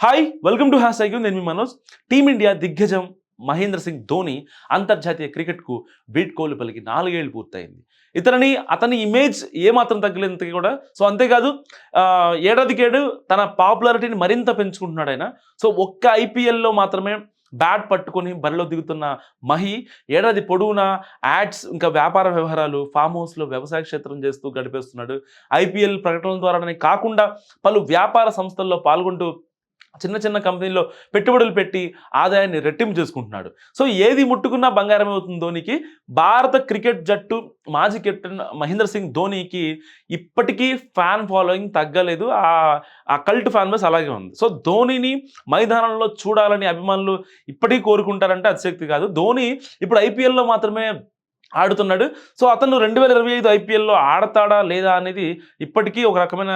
Hi welcome to hash tag నేను మీ Manoj. Team India దిగ్గజం మహేంద్ర సింగ్ ధోని అంతర్జాతీయ క్రికెట్కు వీడ్కోలు పలికి 4 ఏళ్ళు పూర్తయింది. అతని ఇమేజ్ ఏమాత్రం తగ్గలేదు కూడా. సో అంతేకాదు ఏడాదికేడు తన పాపులారిటీని మరింత పెంచుకుంటున్నాడు ఆయన. సో ఒక్క ఐపీఎల్లో మాత్రమే బ్యాట్ పట్టుకొని బరిలో దిగుతున్న మహి ఏడాది పొడవునా యాడ్స్, ఇంకా వ్యాపార వ్యవహారాలు, ఫామ్ హౌస్లో వ్యవసాయ క్షేత్రం చేస్తూ గడిపేస్తున్నాడు. ఐపీఎల్ ప్రకటనల ద్వారానే కాకుండా పలు వ్యాపార సంస్థల్లో పాల్గొంటూ చిన్న చిన్న కంపెనీల్లో పెట్టుబడులు పెట్టి ఆదాయాన్ని రెట్టింపు చేసుకుంటున్నాడు. సో ఏది ముట్టుకున్నా బంగారం అవుతుంది ధోనికి. భారత క్రికెట్ జట్టు మాజీ కెప్టెన్ మహేంద్ర సింగ్ ధోనికి ఇప్పటికీ ఫ్యాన్ ఫాలోయింగ్ తగ్గలేదు. ఆ కల్ట్ ఫ్యాన్ బేస్ అలాగే ఉంది. సో ధోనిని మైదానంలో చూడాలని అభిమానులు ఇప్పటికీ కోరుకుంటారంటే అతిశక్తి కాదు. ధోని ఇప్పుడు ఐపీఎల్లో మాత్రమే ఆడుతున్నాడు. సో అతను 2025 ఐపీఎల్లో ఆడతాడా లేదా అనేది ఇప్పటికీ ఒక రకమైన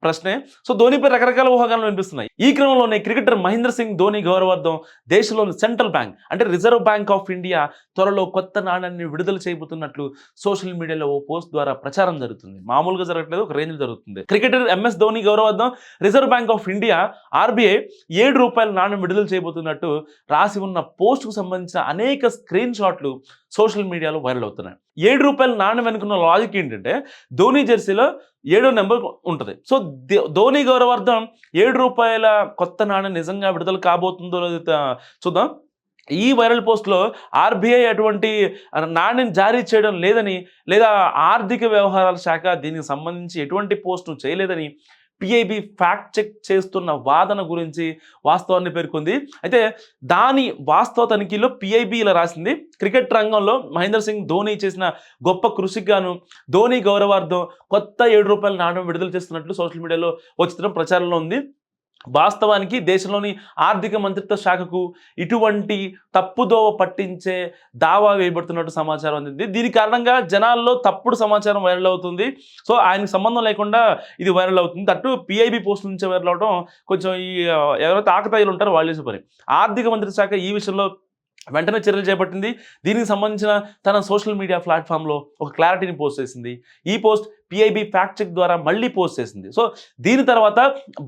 ప్రశ్నే. సో ధోనిపై రకరకాల ఊహాగానాలు వినిపిస్తున్నాయి. ఈ క్రమంలోనే క్రికెటర్ మహేంద్ర సింగ్ ధోని గౌరవార్థం దేశంలోని సెంట్రల్ బ్యాంక్ అంటే రిజర్వ్ బ్యాంక్ ఆఫ్ ఇండియా త్వరలో కొత్త నాణ్యాన్ని విడుదల చేయబోతున్నట్లు సోషల్ మీడియాలో ఓ పోస్ట్ ద్వారా ప్రచారం జరుగుతుంది. మామూలుగా జరగట్లేదు, ఒక రేంజ్ జరుగుతుంది. క్రికెటర్ ఎంఎస్ ధోని గౌరవార్థం reserve bank of India RBI ₹7 నాణ్యం విడుదల చేయబోతున్నట్టు రాసి ఉన్న పోస్టుకు సంబంధించిన అనేక స్క్రీన్ షాట్లు సోషల్ మీడియాలో వైరల్ అవుతున్నాయి. ₹7 నాణ్యం వెనుకున్న లాజిక్ ఏంటంటే ధోని జెర్సీలో 7వ నెంబర్ ఉంటుంది. సో ధోని గౌరవార్థం ₹7 కొత్త నాణ్యం నిజంగా విడుదల కాబోతుందో లేదో చూద్దాం. ఈ వైరల్ పోస్ట్లో ఆర్బీఐ అటువంటి నాణ్యం జారీ చేయడం లేదని, లేదా ఆర్థిక వ్యవహారాల శాఖ దీనికి సంబంధించి ఎటువంటి పోస్టు చేయలేదని పిఐబి ఫ్యాక్ట్ చెక్ చేస్తున్న వాదన గురించి వాస్తవాన్ని పేర్కొంది. అయితే దాని వాస్తవ తనిఖీలో పిఐబి ఇలా రాసింది: క్రికెట్ రంగంలో మహేంద్ర సింగ్ ధోని చేసిన గొప్ప కృషికి గాను ధోని గౌరవార్థం కొత్త ₹7 నాణ్యం విడుదల చేస్తున్నట్లు సోషల్ మీడియాలో ఓ చిత్రం ప్రచారంలో ఉంది. వాస్తవానికి దేశంలోని ఆర్థిక మంత్రిత్వ శాఖకు ఇటువంటి తప్పుదోవ పట్టించే దావా వేయబడుతున్నట్టు సమాచారం అందింది. దీని కారణంగా జనాల్లో తప్పుడు సమాచారం వైరల్ అవుతుంది. సో ఆయనకు సంబంధం లేకుండా ఇది వైరల్ అవుతుంది. అటు పిఐబి పోస్ట్ నుంచి వైరల్ అవడం కొంచెం ఎవరైతే ఆకతాయిలు ఉంటారో వాళ్ళు చేసే పని. ఆర్థిక మంత్రిత్వ శాఖ ఈ విషయంలో వెంటనే చర్యలు చేపట్టింది. దీనికి సంబంధించిన తన సోషల్ మీడియా ప్లాట్ఫామ్లో ఒక క్లారిటీని పోస్ట్ చేసింది. ఈ పోస్ట్ పిఐబి ఫ్యాక్ట్ చెక్ ద్వారా మళ్ళీ పోస్ట్ చేసింది. సో దీని తర్వాత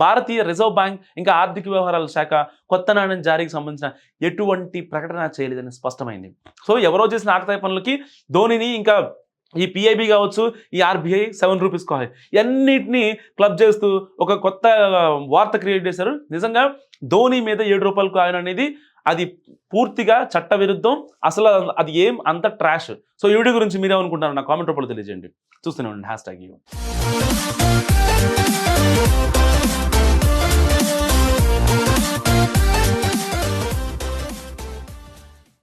భారతీయ రిజర్వ్ బ్యాంక్ ఇంకా ఆర్థిక వ్యవహారాల శాఖ కొత్త నాణ్యం జారీకి సంబంధించిన ఎటువంటి ప్రకటన చేయలేదని స్పష్టమైంది. సో ఎవరో చేసిన ఆకతాయి పనులకి ధోనిని, ఇంకా ఈ పిఐబి కావచ్చు, ఈ ఆర్బీఐ ₹7 కాయిన్ అన్నిటినీ క్లబ్ చేస్తూ ఒక కొత్త వార్త క్రియేట్ చేశారు. నిజంగా ధోని మీద ₹7 కాయిన్ అనేది అది పూర్తిగా చట్టవిరుద్ధం. అసలు అది ఏం అంత ట్రాష్. సో ఈ వీడియో గురించి మీరేమనుకుంటారు? నా కామెంట్ రూపంలో తెలియజేయండి. చూస్తూనే ఉండండి హ్యాష్ ట్యాగ్.